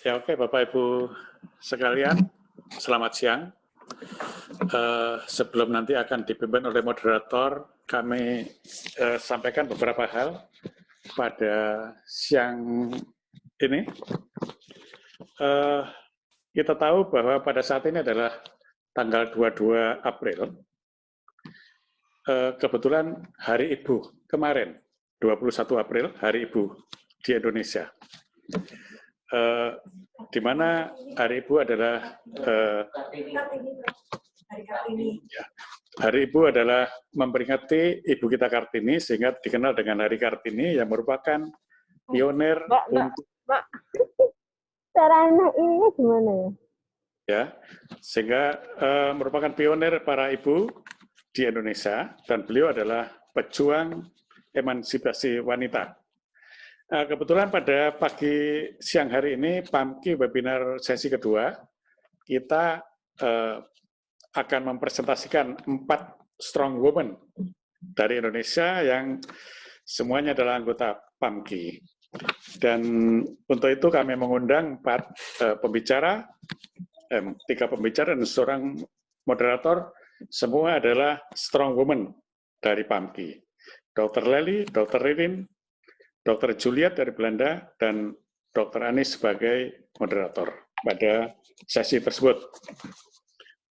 Ya, oke, Bapak Ibu sekalian, selamat siang. Sebelum nanti akan dipimpin oleh moderator, kami sampaikan beberapa hal pada siang ini. Kita tahu bahwa pada saat ini adalah tanggal 22 April. Kebetulan Hari Ibu kemarin, 21 April, Hari Ibu di Indonesia. Di mana Hari Ibu adalah Hari Ibu adalah memperingati Ibu kita Kartini, sehingga dikenal dengan Hari Kartini yang merupakan pionir untuk cara anak ini gimana ya? Ya, sehingga merupakan pionir para ibu di Indonesia, dan beliau adalah pejuang emansipasi wanita. Kebetulan pada pagi siang hari ini, PAMKI webinar sesi kedua, kita akan mempresentasikan 4 strong women dari Indonesia yang semuanya adalah anggota PAMKI. Dan untuk itu kami mengundang 4 pembicara, 3 pembicara dan seorang moderator, semua adalah strong women dari PAMKI. Dr. Lely, Dr. Ririn, Dr. Juliet dari Belanda, dan Dr. Anis sebagai moderator pada sesi tersebut.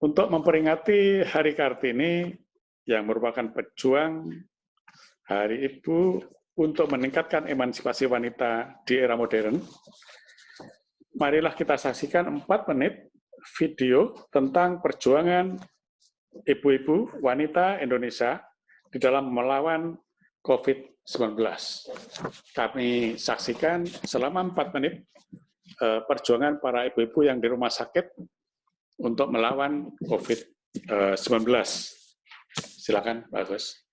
Untuk memperingati Hari Kartini yang merupakan pejuang Hari Ibu untuk meningkatkan emansipasi wanita di era modern, marilah kita saksikan 4 menit video tentang perjuangan ibu-ibu wanita Indonesia di dalam melawan COVID-19. Kami saksikan selama 4 menit perjuangan para ibu-ibu yang di rumah sakit untuk melawan COVID-19. Silakan, Pak Agus.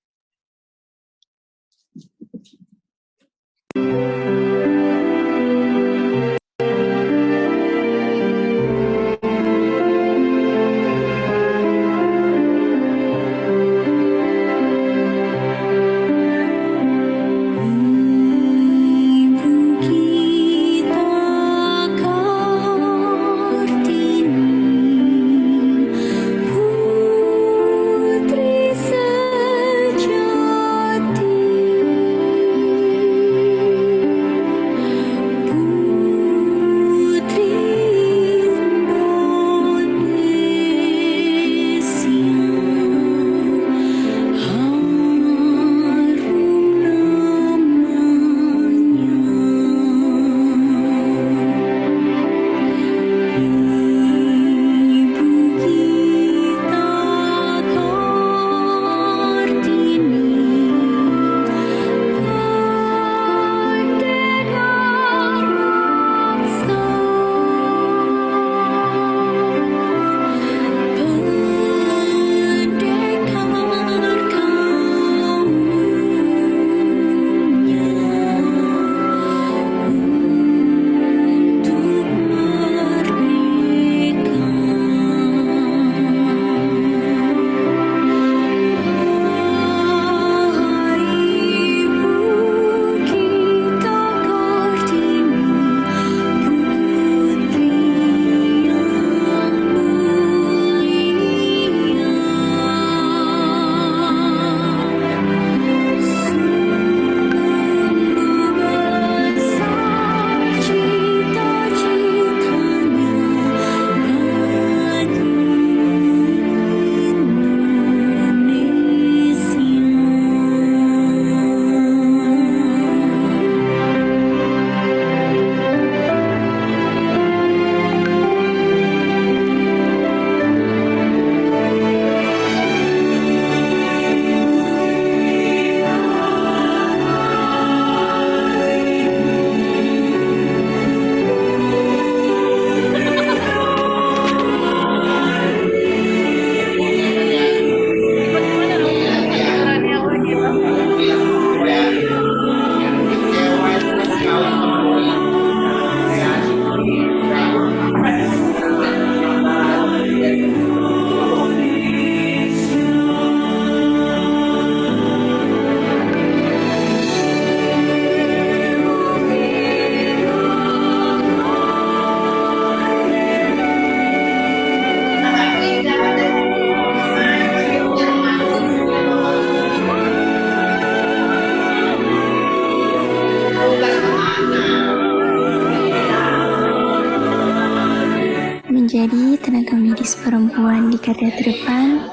medis perempuan di garda terdepan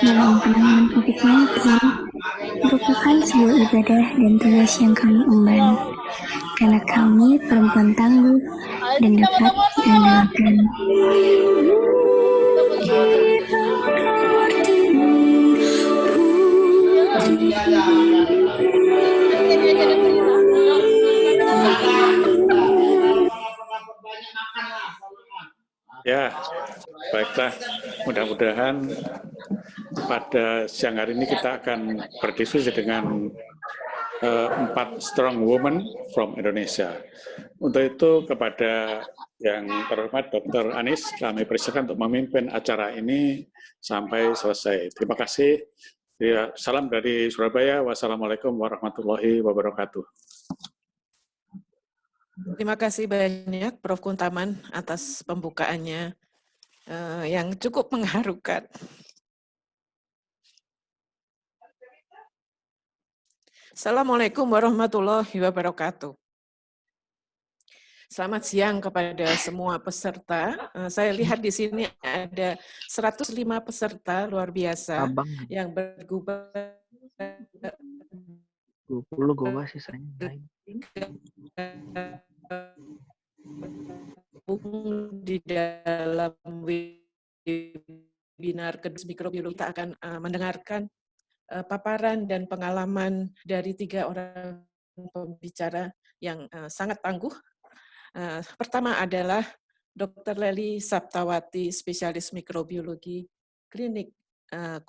dalam penanganan COVID-19 merupakan sebuah ibadah dan tugas yang kami emban, karena kami perempuan tangguh dan dapat diandalkan. Ya, baiklah. Mudah-mudahan pada siang hari ini kita akan berdiskusi dengan 4 strong women from Indonesia. Untuk itu kepada yang terhormat Dr. Anis, kami persilakan untuk memimpin acara ini sampai selesai. Terima kasih. Ya, salam dari Surabaya. Wassalamualaikum warahmatullahi wabarakatuh. Terima kasih banyak Prof. Kuntaman atas pembukaannya yang cukup mengharukan. Assalamualaikum warahmatullahi wabarakatuh. Selamat siang kepada semua peserta. Saya lihat di sini ada 105 peserta luar biasa yang bergabung 20 gua sisanya di dalam webinar kedua mikrobiologi. Kita akan mendengarkan paparan dan pengalaman dari 3 orang pembicara yang sangat tangguh. Pertama adalah Dr. Lely Saptawati, spesialis mikrobiologi klinik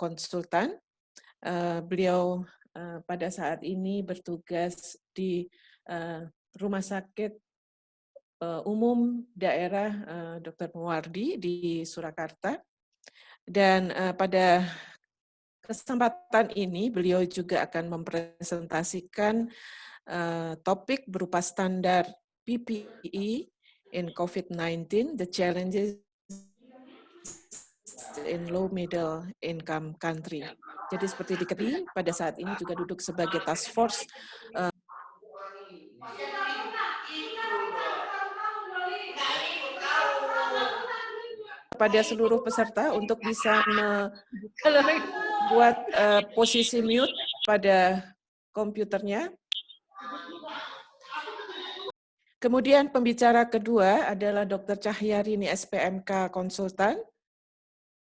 konsultan. Beliau pada saat ini bertugas di Rumah Sakit Umum Daerah Dr. Muwardi di Surakarta. Dan pada kesempatan ini beliau juga akan mempresentasikan topik berupa standar PPE in COVID-19, the challenges in low middle income country. Jadi seperti diketahui pada saat ini juga duduk sebagai task force pada seluruh peserta untuk bisa membuat posisi mute pada komputernya. Kemudian pembicara kedua adalah Dr. Cahyarini SPMK konsultan.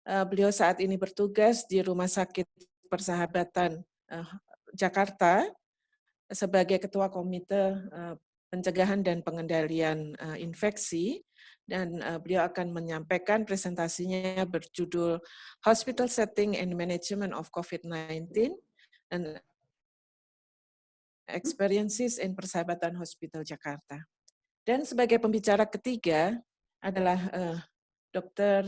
Beliau saat ini bertugas di Rumah Sakit Persahabatan Jakarta sebagai Ketua Komite Pencegahan dan Pengendalian Infeksi, dan beliau akan menyampaikan presentasinya berjudul Hospital Setting and Management of COVID-19 and Experiences in Persahabatan Hospital Jakarta. Dan sebagai pembicara ketiga adalah Dr.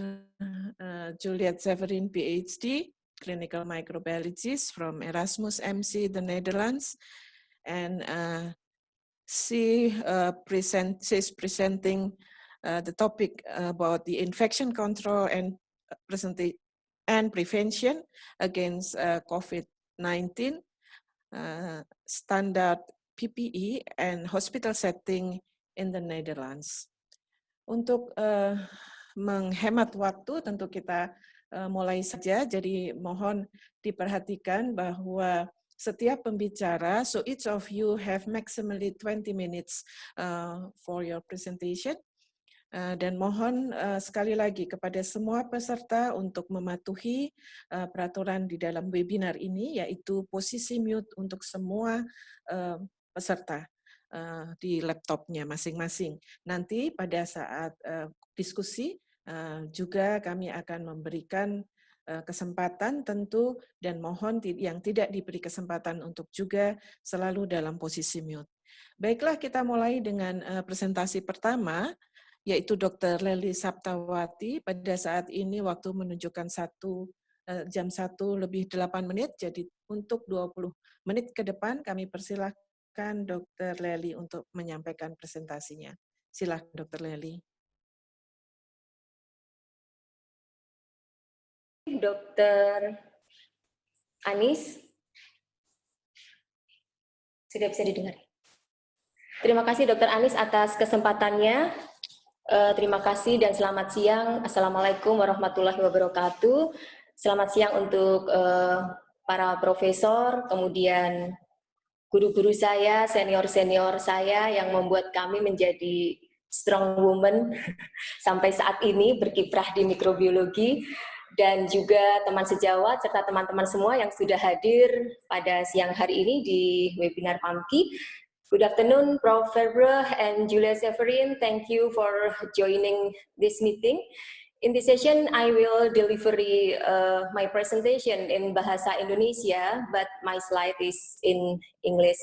Juliet Severin, PhD, Clinical Microbiologist from Erasmus MC, the Netherlands, and she's presenting the topic about the infection control and prevention against COVID-19, standard PPE and hospital setting in the Netherlands. Untuk menghemat waktu, tentu kita mulai saja, jadi mohon diperhatikan bahwa setiap pembicara, so each of you have maximally 20 minutes for your presentation. Dan mohon sekali lagi kepada semua peserta untuk mematuhi peraturan di dalam webinar ini, yaitu posisi mute untuk semua peserta di laptopnya masing-masing. Nanti pada saat diskusi juga kami akan memberikan kesempatan tentu, dan mohon yang tidak diberi kesempatan untuk juga selalu dalam posisi mute. Baiklah, kita mulai dengan presentasi pertama, yaitu Dr. Lely Saptawati. Pada saat ini waktu menunjukkan jam 1:08, jadi untuk 20 menit ke depan kami persilahkan Dr. Lely untuk menyampaikan presentasinya. Silakan Dr. Lely. Dr. Anis, sudah bisa didengar. Terima kasih Dr. Anis atas kesempatannya Terima kasih dan selamat siang. Assalamualaikum warahmatullahi wabarakatuh. Selamat siang untuk para profesor, kemudian guru-guru saya, senior-senior saya yang membuat kami menjadi strong woman sampai saat ini berkiprah di mikrobiologi, dan juga teman sejawat serta teman-teman semua yang sudah hadir pada siang hari ini di webinar PAMKI. Good afternoon, Prof. Verbrugge and Julia Severin. Thank you for joining this meeting. In this session, I will deliver my presentation in Bahasa Indonesia, but my slide is in English.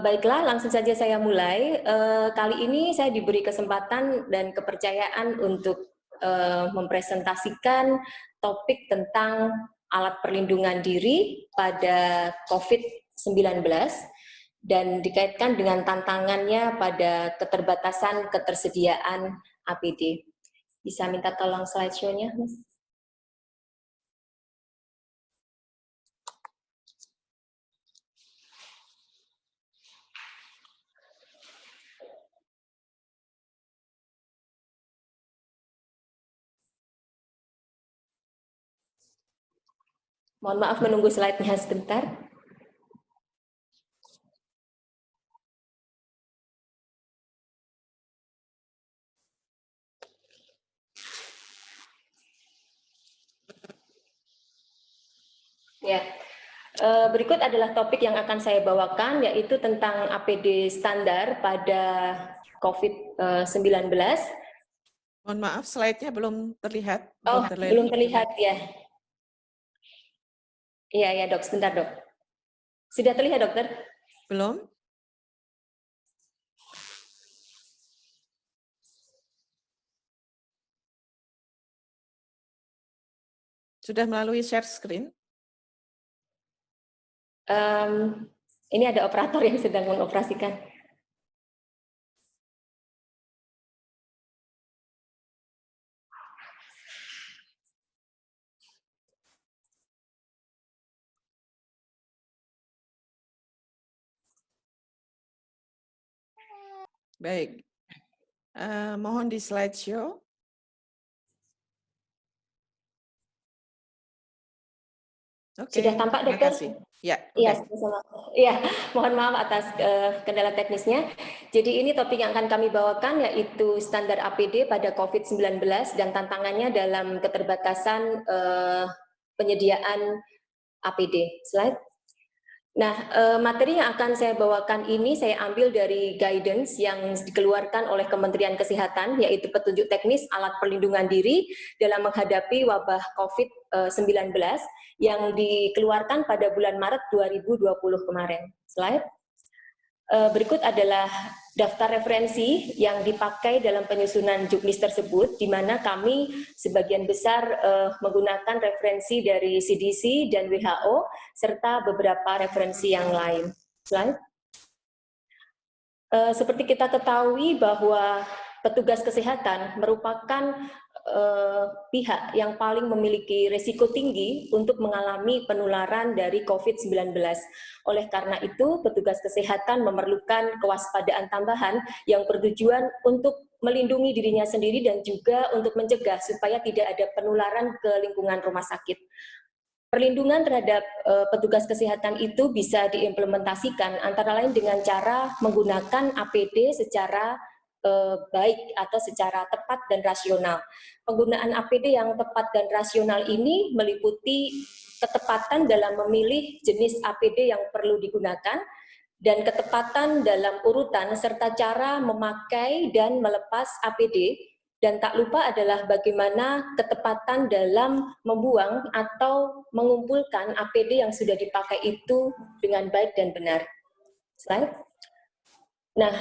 Baiklah, langsung saja saya mulai. Kali ini saya diberi kesempatan dan kepercayaan untuk mempresentasikan topik tentang alat perlindungan diri pada COVID-19 dan dikaitkan dengan tantangannya pada keterbatasan ketersediaan APD. Bisa minta tolong slideshow-nya, Mas? Mohon maaf menunggu slide-nya sebentar. Ya, berikut adalah topik yang akan saya bawakan, yaitu tentang APD standar pada COVID-19. Mohon maaf, slide-nya belum terlihat. Oh, belum terlihat ya. Iya, ya dok, sebentar dok. Sudah terlihat dokter? Belum? Sudah melalui share screen? Ini ada operator yang sedang mengoperasikan. Baik. Mohon di slideshow. Oke, Sudah tampak terima dokter? kasih. Ya, iya, ya, mohon maaf atas kendala teknisnya. Jadi ini topik yang akan kami bawakan yaitu standar APD pada COVID-19 dan tantangannya dalam keterbatasan penyediaan APD. Slide. Nah, materi yang akan saya bawakan ini saya ambil dari guidance yang dikeluarkan oleh Kementerian Kesehatan, yaitu petunjuk teknis alat perlindungan diri dalam menghadapi wabah COVID-19 yang dikeluarkan pada bulan Maret 2020 kemarin. Slide. Berikut adalah daftar referensi yang dipakai dalam penyusunan juknis tersebut, di mana kami sebagian besar menggunakan referensi dari CDC dan WHO, serta beberapa referensi yang lain. Slide. Seperti kita ketahui bahwa petugas kesehatan merupakan pihak yang paling memiliki risiko tinggi untuk mengalami penularan dari COVID-19. Oleh karena itu, petugas kesehatan memerlukan kewaspadaan tambahan yang bertujuan untuk melindungi dirinya sendiri dan juga untuk mencegah supaya tidak ada penularan ke lingkungan rumah sakit. Perlindungan terhadap petugas kesehatan itu bisa diimplementasikan antara lain dengan cara menggunakan APD secara baik atau secara tepat dan rasional. Penggunaan APD yang tepat dan rasional ini meliputi ketepatan dalam memilih jenis APD yang perlu digunakan dan ketepatan dalam urutan serta cara memakai dan melepas APD, dan tak lupa adalah bagaimana ketepatan dalam membuang atau mengumpulkan APD yang sudah dipakai itu dengan baik dan benar. Slide. Nah,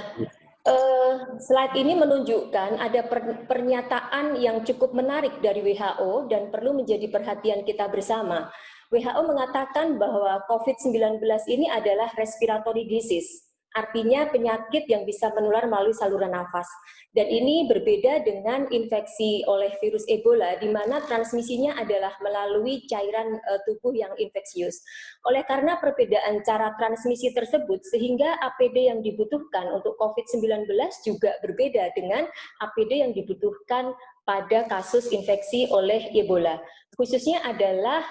slide ini menunjukkan ada pernyataan yang cukup menarik dari WHO dan perlu menjadi perhatian kita bersama. WHO mengatakan bahwa COVID-19 ini adalah respiratory disease artinya penyakit yang bisa menular melalui saluran nafas. Dan ini berbeda dengan infeksi oleh virus Ebola, di mana transmisinya adalah melalui cairan tubuh yang infeksius. Oleh karena perbedaan cara transmisi tersebut, sehingga APD yang dibutuhkan untuk COVID-19 juga berbeda dengan APD yang dibutuhkan pada kasus infeksi oleh Ebola. Khususnya adalah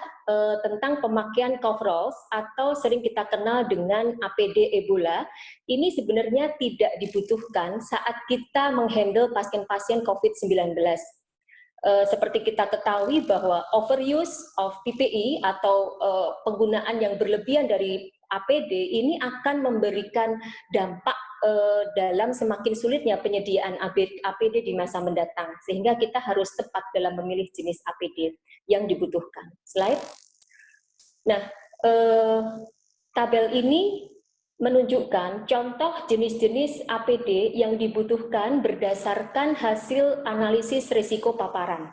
tentang pemakaian coveralls atau sering kita kenal dengan APD Ebola. Ini sebenarnya tidak dibutuhkan saat kita menghandle pasien-pasien COVID-19. Seperti kita ketahui bahwa overuse of PPE atau penggunaan yang berlebihan dari APD ini akan memberikan dampak dalam semakin sulitnya penyediaan APD di masa mendatang, sehingga kita harus tepat dalam memilih jenis APD yang dibutuhkan. Slide. Nah, tabel ini menunjukkan contoh jenis-jenis APD yang dibutuhkan berdasarkan hasil analisis risiko paparan.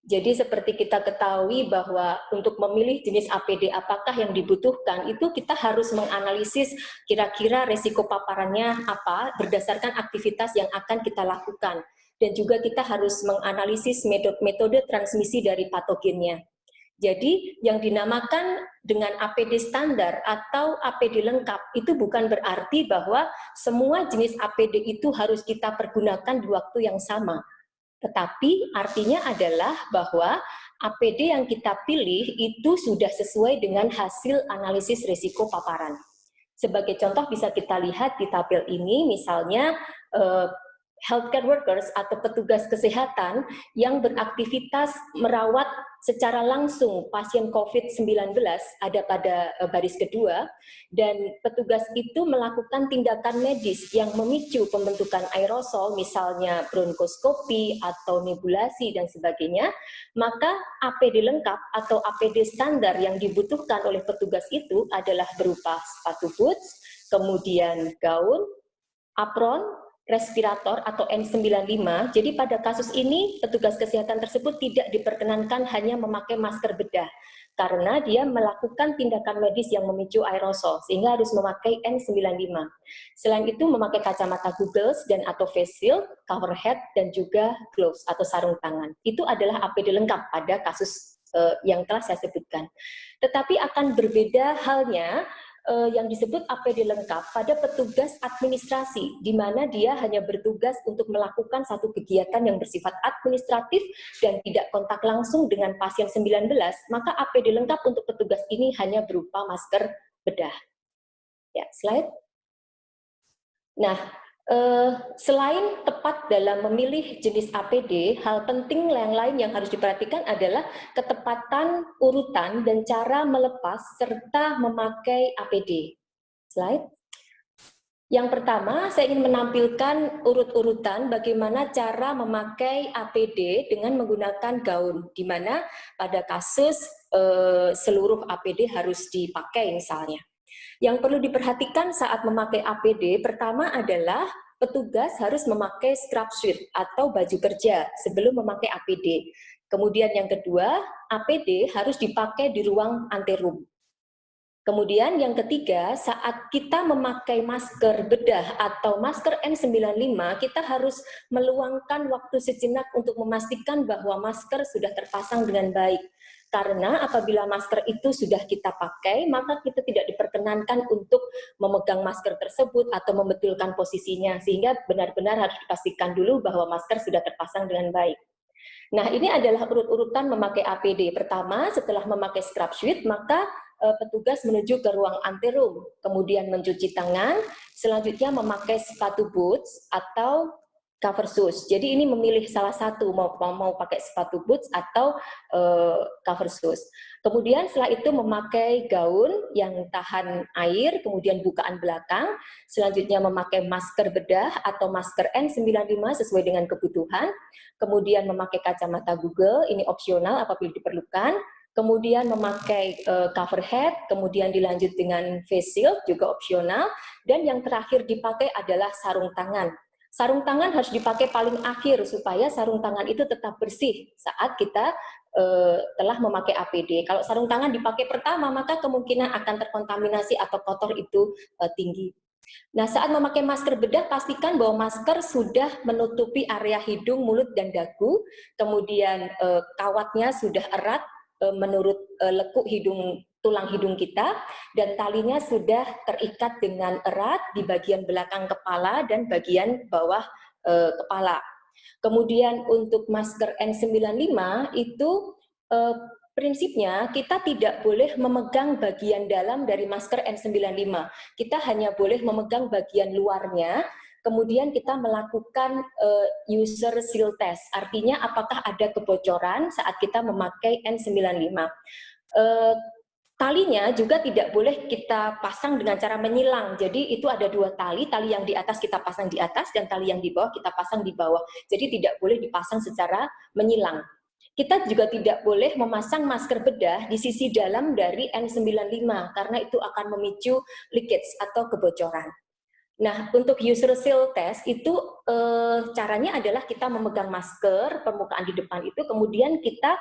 Jadi seperti kita ketahui bahwa untuk memilih jenis APD apakah yang dibutuhkan, itu kita harus menganalisis kira-kira risiko paparannya apa berdasarkan aktivitas yang akan kita lakukan. Dan juga kita harus menganalisis metode transmisi dari patogennya. Jadi yang dinamakan dengan APD standar atau APD lengkap itu bukan berarti bahwa semua jenis APD itu harus kita pergunakan di waktu yang sama. Tetapi artinya adalah bahwa APD yang kita pilih itu sudah sesuai dengan hasil analisis risiko paparan. Sebagai contoh bisa kita lihat di tabel ini, misalnya healthcare workers atau petugas kesehatan yang beraktivitas merawat secara langsung pasien COVID-19 ada pada baris kedua, dan petugas itu melakukan tindakan medis yang memicu pembentukan aerosol, misalnya bronkoskopi atau nebulasi dan sebagainya, maka APD lengkap atau APD standar yang dibutuhkan oleh petugas itu adalah berupa sepatu boots, kemudian gaun, apron, respirator atau N95. Jadi pada kasus ini petugas kesehatan tersebut tidak diperkenankan hanya memakai masker bedah karena dia melakukan tindakan medis yang memicu aerosol sehingga harus memakai N95. Selain itu memakai kacamata goggles dan atau face shield, cover head dan juga gloves atau sarung tangan. Itu adalah APD lengkap pada kasus yang telah saya sebutkan. Tetapi akan berbeda halnya yang disebut APD lengkap pada petugas administrasi, di mana dia hanya bertugas untuk melakukan satu kegiatan yang bersifat administratif dan tidak kontak langsung dengan pasien 19, maka APD lengkap untuk petugas ini hanya berupa masker bedah. Ya, slide. Nah, selain tepat dalam memilih jenis APD, hal penting yang lain yang harus diperhatikan adalah ketepatan urutan dan cara melepas serta memakai APD. Slide. Yang pertama, saya ingin menampilkan urut-urutan bagaimana cara memakai APD dengan menggunakan gaun, di mana pada kasus seluruh APD harus dipakai misalnya. Yang perlu diperhatikan saat memakai APD, pertama adalah petugas harus memakai scrub suit atau baju kerja sebelum memakai APD. Kemudian yang kedua, APD harus dipakai di ruang anterum. Kemudian yang ketiga, saat kita memakai masker bedah atau masker N95, kita harus meluangkan waktu sejenak untuk memastikan bahwa masker sudah terpasang dengan baik. Karena apabila masker itu sudah kita pakai, maka kita tidak diperkenankan untuk memegang masker tersebut atau membetulkan posisinya, sehingga benar-benar harus dipastikan dulu bahwa masker sudah terpasang dengan baik. Nah, ini adalah urut-urutan memakai APD. Pertama, setelah memakai scrub suit, maka petugas menuju ke ruang anterum, kemudian mencuci tangan, selanjutnya memakai sepatu boots atau cover shoes. Jadi ini memilih salah satu, mau pakai sepatu boots atau cover shoes. Kemudian setelah itu memakai gaun yang tahan air, kemudian bukaan belakang, selanjutnya memakai masker bedah atau masker N95 sesuai dengan kebutuhan, kemudian memakai kacamata Google, ini opsional apabila diperlukan, kemudian memakai cover head, kemudian dilanjut dengan face shield, juga opsional, dan yang terakhir dipakai adalah sarung tangan. Sarung tangan harus dipakai paling akhir supaya sarung tangan itu tetap bersih saat kita telah memakai APD. Kalau sarung tangan dipakai pertama, maka kemungkinan akan terkontaminasi atau kotor itu tinggi. Nah, saat memakai masker bedah, pastikan bahwa masker sudah menutupi area hidung, mulut, dan dagu, kemudian kawatnya sudah erat menurut lekuk hidung, tulang hidung kita, dan talinya sudah terikat dengan erat di bagian belakang kepala dan bagian bawah kepala. Kemudian untuk masker N95 itu prinsipnya kita tidak boleh memegang bagian dalam dari masker N95. Kita hanya boleh memegang bagian luarnya, kemudian kita melakukan user seal test. Artinya apakah ada kebocoran saat kita memakai N95. Talinya juga tidak boleh kita pasang dengan cara menyilang. Jadi itu ada dua tali yang di atas kita pasang di atas dan tali yang di bawah kita pasang di bawah. Jadi tidak boleh dipasang secara menyilang. Kita juga tidak boleh memasang masker bedah di sisi dalam dari N95 karena itu akan memicu leakage atau kebocoran. Nah, untuk user seal test itu caranya adalah kita memegang masker permukaan di depan itu, kemudian kita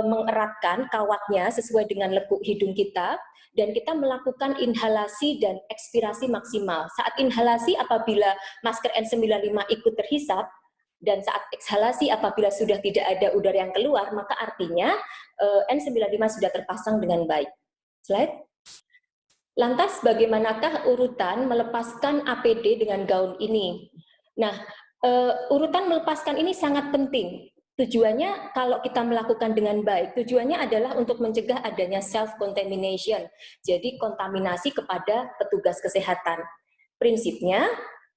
mengeratkan kawatnya sesuai dengan lekuk hidung kita, dan kita melakukan inhalasi dan ekspirasi maksimal. Saat inhalasi apabila masker N95 ikut terhisap, dan saat ekshalasi apabila sudah tidak ada udara yang keluar, maka artinya N95 sudah terpasang dengan baik. Slide. Lantas bagaimanakah urutan melepaskan APD dengan gaun ini? Nah, urutan melepaskan ini sangat penting. Tujuannya kalau kita melakukan dengan baik, tujuannya adalah untuk mencegah adanya self-contamination, jadi kontaminasi kepada petugas kesehatan. Prinsipnya,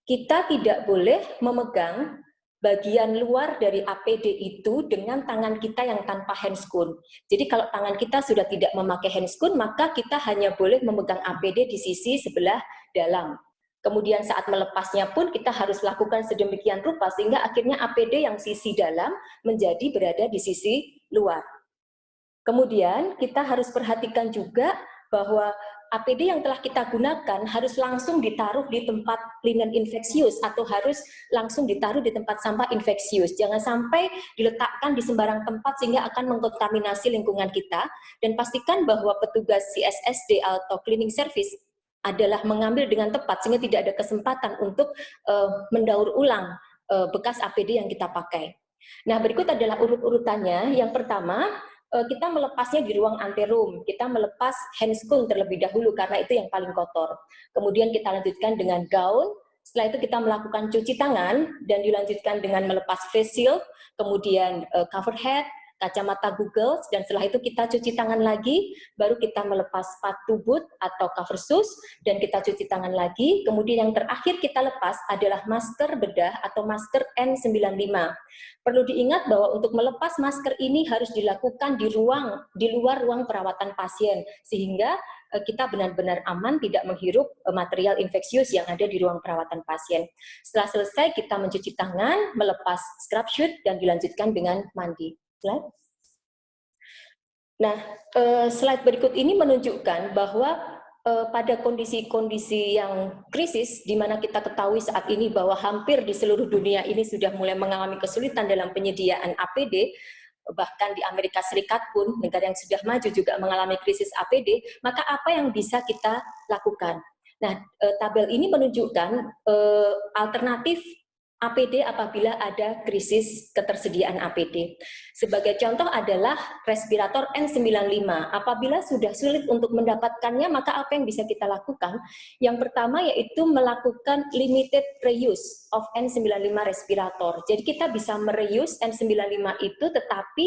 kita tidak boleh memegang bagian luar dari APD itu dengan tangan kita yang tanpa handscoon. Jadi kalau tangan kita sudah tidak memakai handscoon, maka kita hanya boleh memegang APD di sisi sebelah dalam. Kemudian saat melepasnya pun kita harus lakukan sedemikian rupa sehingga akhirnya APD yang sisi dalam menjadi berada di sisi luar. Kemudian kita harus perhatikan juga bahwa APD yang telah kita gunakan harus langsung ditaruh di tempat linen infeksius atau harus langsung ditaruh di tempat sampah infeksius. Jangan sampai diletakkan di sembarang tempat sehingga akan mengkontaminasi lingkungan kita, dan pastikan bahwa petugas CSSD atau cleaning service adalah mengambil dengan tepat sehingga tidak ada kesempatan untuk mendaur ulang bekas APD yang kita pakai. Nah, berikut adalah urut-urutannya. Yang pertama, kita melepasnya di ruang anteroom. Kita melepas handscoon terlebih dahulu karena itu yang paling kotor. Kemudian kita lanjutkan dengan gaun. Setelah itu kita melakukan cuci tangan dan dilanjutkan dengan melepas face shield, kemudian cover head, kacamata Google, dan setelah itu kita cuci tangan lagi, baru kita melepas sepatu boot atau cover shoes, dan kita cuci tangan lagi. Kemudian yang terakhir kita lepas adalah masker bedah atau masker N95. Perlu diingat bahwa untuk melepas masker ini harus dilakukan di luar ruang perawatan pasien, sehingga kita benar-benar aman tidak menghirup material infeksius yang ada di ruang perawatan pasien. Setelah selesai kita mencuci tangan, melepas scrub suit, dan dilanjutkan dengan mandi. Slide. Nah, slide berikut ini menunjukkan bahwa pada kondisi-kondisi yang krisis, di mana kita ketahui saat ini bahwa hampir di seluruh dunia ini sudah mulai mengalami kesulitan dalam penyediaan APD, bahkan di Amerika Serikat pun, negara yang sudah maju juga mengalami krisis APD, maka apa yang bisa kita lakukan? Nah, tabel ini menunjukkan alternatif APD apabila ada krisis ketersediaan APD. Sebagai contoh adalah respirator N95. Apabila sudah sulit untuk mendapatkannya, maka apa yang bisa kita lakukan? Yang pertama yaitu melakukan limited reuse of N95 respirator. Jadi kita bisa mereuse N95 itu tetapi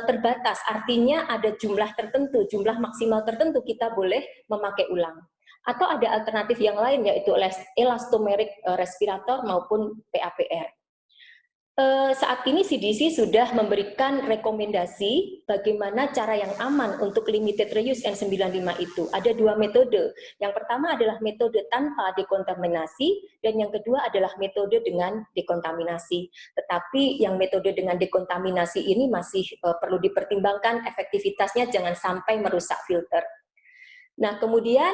terbatas, artinya ada jumlah tertentu, jumlah maksimal tertentu kita boleh memakai ulang. Atau ada alternatif yang lain yaitu elastomeric respirator maupun PAPR. Saat ini CDC sudah memberikan rekomendasi bagaimana cara yang aman untuk limited reuse N95 itu. Ada dua metode. Yang pertama adalah metode tanpa dekontaminasi dan yang kedua adalah metode dengan dekontaminasi. Tetapi yang metode dengan dekontaminasi ini masih perlu dipertimbangkan efektivitasnya, jangan sampai merusak filter. Nah, kemudian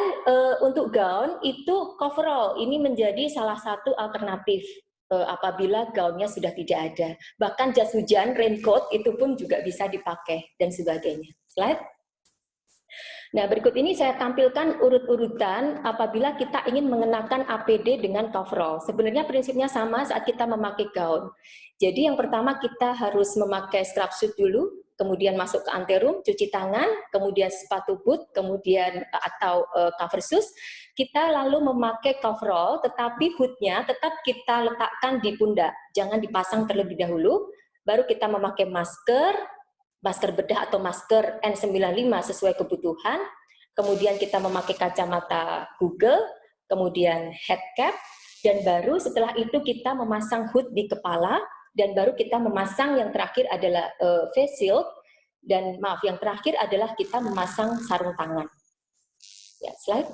untuk gaun itu coverall ini menjadi salah satu alternatif apabila gaunnya sudah tidak ada. Bahkan jas hujan, raincoat itu pun juga bisa dipakai dan sebagainya. Slide. Nah, berikut ini saya tampilkan urut-urutan apabila kita ingin mengenakan APD dengan coverall. Sebenarnya prinsipnya sama saat kita memakai gaun. Jadi yang pertama kita harus memakai strap suit dulu, kemudian masuk ke anteroom, cuci tangan, kemudian sepatu boot, kemudian atau cover shoes. Kita lalu memakai coverall, tetapi hoodnya tetap kita letakkan di pundak, jangan dipasang terlebih dahulu. Baru kita memakai masker bedah atau masker N95 sesuai kebutuhan, kemudian kita memakai kacamata Google, kemudian head cap, dan baru setelah itu kita memasang hood di kepala, dan baru kita memasang yang terakhir adalah face shield, dan maaf, yang terakhir adalah kita memasang sarung tangan. Ya, slide.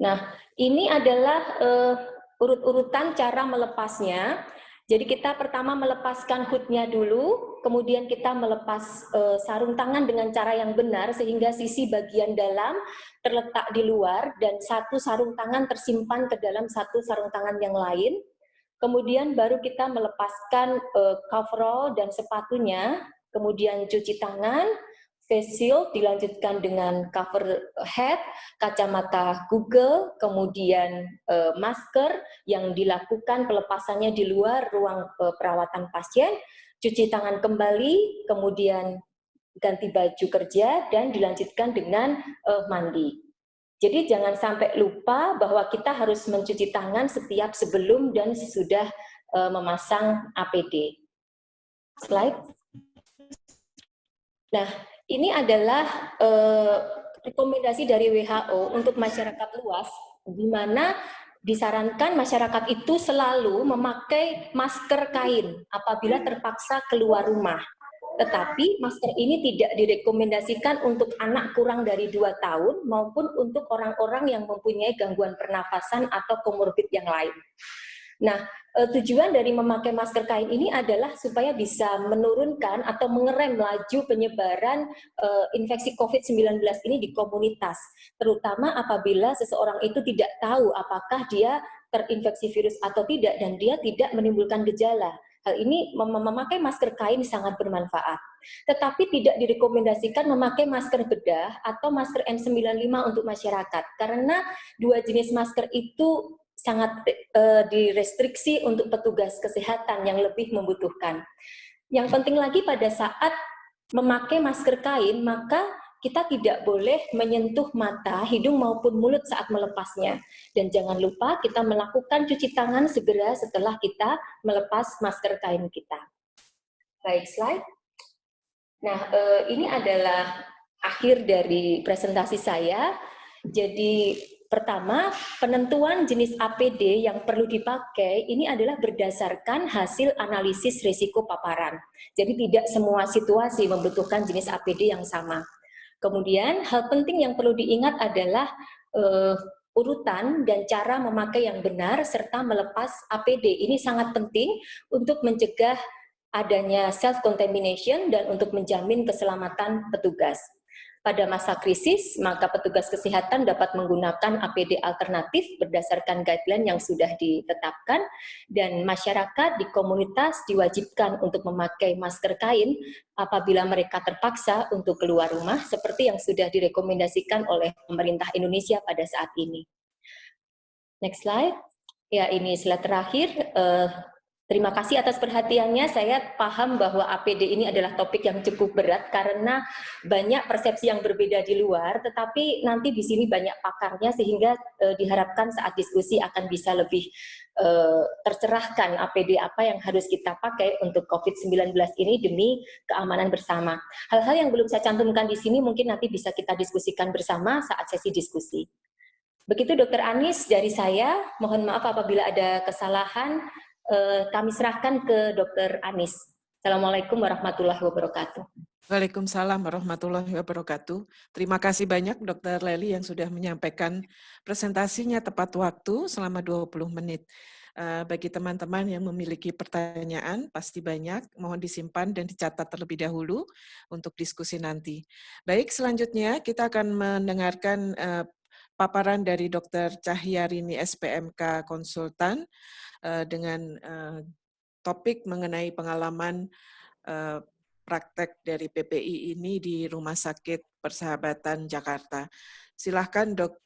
Nah, ini adalah urut-urutan cara melepasnya. Jadi kita pertama melepaskan hoodnya dulu, kemudian kita melepas sarung tangan dengan cara yang benar sehingga sisi bagian dalam terletak di luar dan satu sarung tangan tersimpan ke dalam satu sarung tangan yang lain. Kemudian baru kita melepaskan coverall dan sepatunya, kemudian cuci tangan, face shield dilanjutkan dengan cover head, kacamata Google, kemudian masker yang dilakukan pelepasannya di luar ruang perawatan pasien, cuci tangan kembali, kemudian ganti baju kerja, dan dilanjutkan dengan mandi. Jadi jangan sampai lupa bahwa kita harus mencuci tangan setiap sebelum dan sesudah memasang APD. Slide. Nah, ini adalah rekomendasi dari WHO untuk masyarakat luas, di mana disarankan masyarakat itu selalu memakai masker kain apabila terpaksa keluar rumah. Tetapi masker ini tidak direkomendasikan untuk anak kurang dari 2 tahun maupun untuk orang-orang yang mempunyai gangguan pernafasan atau komorbid yang lain. Nah, tujuan dari memakai masker kain ini adalah supaya bisa menurunkan atau mengerem laju penyebaran infeksi COVID-19 ini di komunitas, terutama apabila seseorang itu tidak tahu apakah dia terinfeksi virus atau tidak dan dia tidak menimbulkan gejala. Hal ini memakai masker kain sangat bermanfaat. Tetapi tidak direkomendasikan memakai masker bedah atau masker N95 untuk masyarakat, karena dua jenis masker itu sangat direstriksi untuk petugas kesehatan yang lebih membutuhkan. Yang penting lagi pada saat memakai masker kain, maka kita tidak boleh menyentuh mata, hidung maupun mulut saat melepasnya. Dan jangan lupa kita melakukan cuci tangan segera setelah kita melepas masker kain kita. Baik, slide. Nah, ini adalah akhir dari presentasi saya. Jadi pertama, penentuan jenis APD yang perlu dipakai ini adalah berdasarkan hasil analisis risiko paparan. Jadi tidak semua situasi membutuhkan jenis APD yang sama. Kemudian hal penting yang perlu diingat adalah urutan dan cara memakai yang benar serta melepas APD. Ini sangat penting untuk mencegah adanya self-contamination dan untuk menjamin keselamatan petugas. Pada masa krisis, maka petugas kesehatan dapat menggunakan APD alternatif berdasarkan guideline yang sudah ditetapkan, dan masyarakat di komunitas diwajibkan untuk memakai masker kain apabila mereka terpaksa untuk keluar rumah, seperti yang sudah direkomendasikan oleh pemerintah Indonesia pada saat ini. Next slide. Ya, ini slide terakhir. Terima kasih atas perhatiannya. Saya paham bahwa APD ini adalah topik yang cukup berat karena banyak persepsi yang berbeda di luar, tetapi nanti di sini banyak pakarnya sehingga diharapkan saat diskusi akan bisa lebih tercerahkan APD apa yang harus kita pakai untuk COVID-19 ini demi keamanan bersama. Hal-hal yang belum saya cantumkan di sini mungkin nanti bisa kita diskusikan bersama saat sesi diskusi. Begitu Dr. Anis dari saya, mohon maaf apabila ada kesalahan. Kami serahkan ke Dr. Anis. Assalamualaikum warahmatullahi wabarakatuh. Waalaikumsalam warahmatullahi wabarakatuh. Terima kasih banyak Dr. Lely yang sudah menyampaikan presentasinya tepat waktu selama 20 menit. Bagi teman-teman yang memiliki pertanyaan, pasti banyak, mohon disimpan dan dicatat terlebih dahulu untuk diskusi nanti. Baik, selanjutnya kita akan mendengarkan paparan dari Dr. Cahyarini SPMK Konsultan dengan topik mengenai pengalaman praktek dari PPI ini di Rumah Sakit Persahabatan Jakarta. Silahkan Dr.